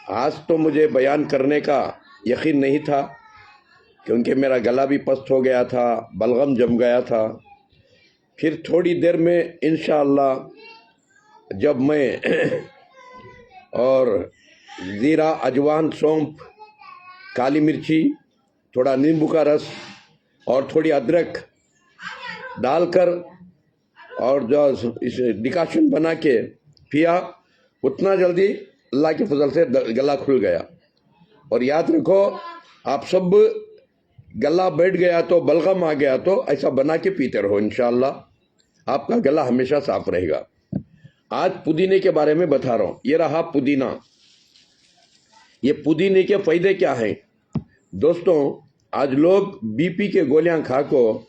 आज तो मुझे बयान करने का यकीन नहीं था, क्योंकि मेरा गला भी पस्त हो गया था, बलगम जम गया था। फिर थोड़ी देर में इंशाअल्लाह जब मैं और ज़ीरा, अजवान, सौंफ, काली मिर्ची, थोड़ा नींबू का रस और थोड़ी अदरक डालकर और जो इस डिकाशन बना के पिया, उतना जल्दी अल्लाह के फजल से गला खुल गया। और याद रखो, आप सब गला बैठ गया तो, बलगम आ गया तो ऐसा बना के पीते रहो, इंशाअल्लाह आपका गला हमेशा साफ रहेगा। आज पुदीने के बारे में बता रहा हूँ। ये रहा पुदीना। ये पुदीने के फायदे क्या हैं दोस्तों? आज लोग बीपी के गोलियां खा को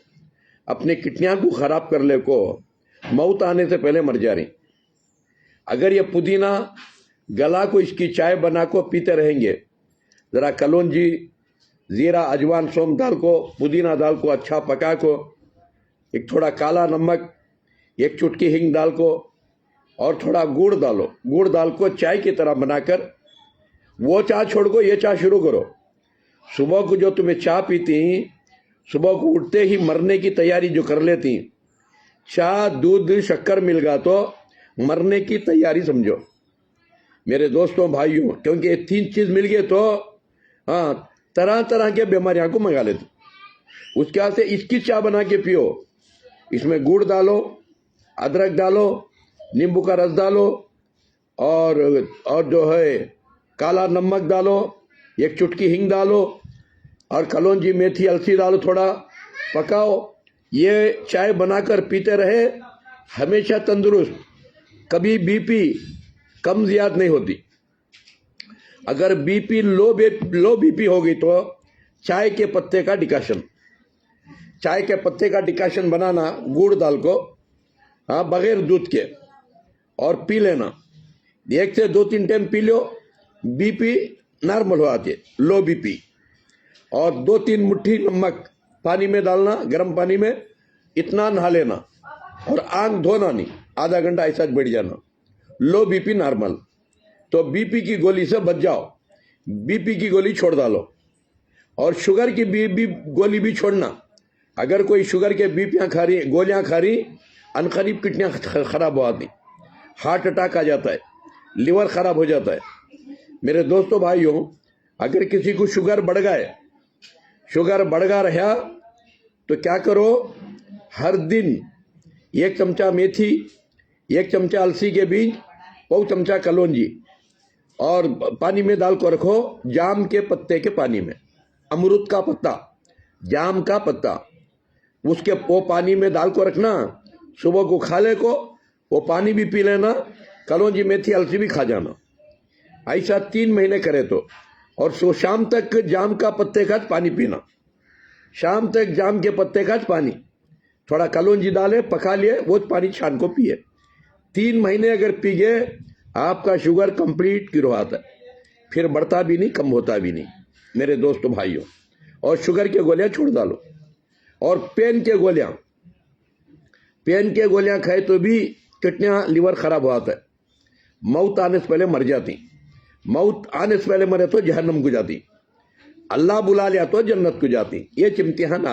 अपने किडनियां को खराब कर ले को मौत आने से पहले मर जा रही। अगर ये पुदीना गला को इसकी चाय बना को पीते रहेंगे, ज़रा कलौंजी, ज़ीरा, अजवान, सौंफ दाल को, पुदीना दाल को अच्छा पका को, एक थोड़ा काला नमक, एक चुटकी हिंग डाल को और थोड़ा गुड़ डालो। गुड़ डाल को चाय की तरह बनाकर वो चाय छोड़ को ये चाय शुरू करो। सुबह को जो तुम्हें चाय पीती, सुबह को उठते ही मरने की तैयारी जो कर लेती, चाय, दूध, शक्कर मिल गया तो मरने की तैयारी समझो मेरे दोस्तों, भाइयों। क्योंकि ये तीन चीज़ मिल गए तो हाँ, तरह तरह के बीमारियां को मंगा लेती। उसके बाद से इसकी चाय बना के पियो। इसमें गुड़ डालो, अदरक डालो, नींबू का रस डालो और जो है काला नमक डालो, एक चुटकी हिंग डालो और कलौंजी, मेथी, अलसी डालो, थोड़ा पकाओ। ये चाय बनाकर पीते रहे, हमेशा तंदुरुस्त, कभी बीपी कम ज़्यादा नहीं होती। अगर बीपी लो बीपी हो गई तो चाय के पत्ते का डिकाशन, चाय के पत्ते का डिकाशन बनाना गुड़ डाल को, हाँ, बगैर दूध के, और पी लेना। 1 से 2-3 time P low, BP normal हो आती है, लो बीपी। और 2-3 मुट्ठी नमक पानी में डालना, गर्म पानी में, इतना नहा लेना और आंख धोना नहीं, आधा घंटा ऐसा बैठ जाना। लो बीपी नॉर्मल। तो बीपी की गोली से बच जाओ, बीपी की गोली छोड़ डालो। और शुगर की गोली भी छोड़ना। अगर कोई शुगर के बीपियाँ खा रही, गोलियाँ खा रही, अनकरीब किडनियाँ खराब हो आती, हार्ट अटैक आ जाता है, लिवर खराब हो जाता है। मेरे दोस्तों, भाइयों, अगर किसी को शुगर बढ़ गया रहा तो क्या करो, हर दिन 1 चमचा मेथी, 1 चमचा अलसी के बीज, 1 चमचा कलौंजी और पानी में डाल को रखो, जाम के पत्ते के पानी में, अमरूद का पत्ता, जाम का पत्ता, उसके वो पानी में डाल को रखना। सुबह को खा ले को वो पानी भी पी लेना, कलौंजी, मेथी, अलसी भी खा जाना। ऐसा 3 महीने करे तो। और शाम तक जाम का पत्ते का पानी पीना, शाम तक जाम के पत्ते का पानी, थोड़ा कलौंजी डाले, पका लिए, वो पानी छान को पिए। 3 महीने अगर पी गए, आपका शुगर कंप्लीट क्योर आता है, फिर बढ़ता भी नहीं, कम होता भी नहीं मेरे दोस्तों, भाइयों। और शुगर के गोलियां छोड़ डालो। और पेन के गोलियां खाए तो भी किडनियां, लिवर खराब हो आता है। मौत आने से पहले मर जाती, मौत आने से पहले मरे तो जहन्नम को जाती, अल्लाह बुला लिया तो जन्नत को जाती। ये इम्तिहान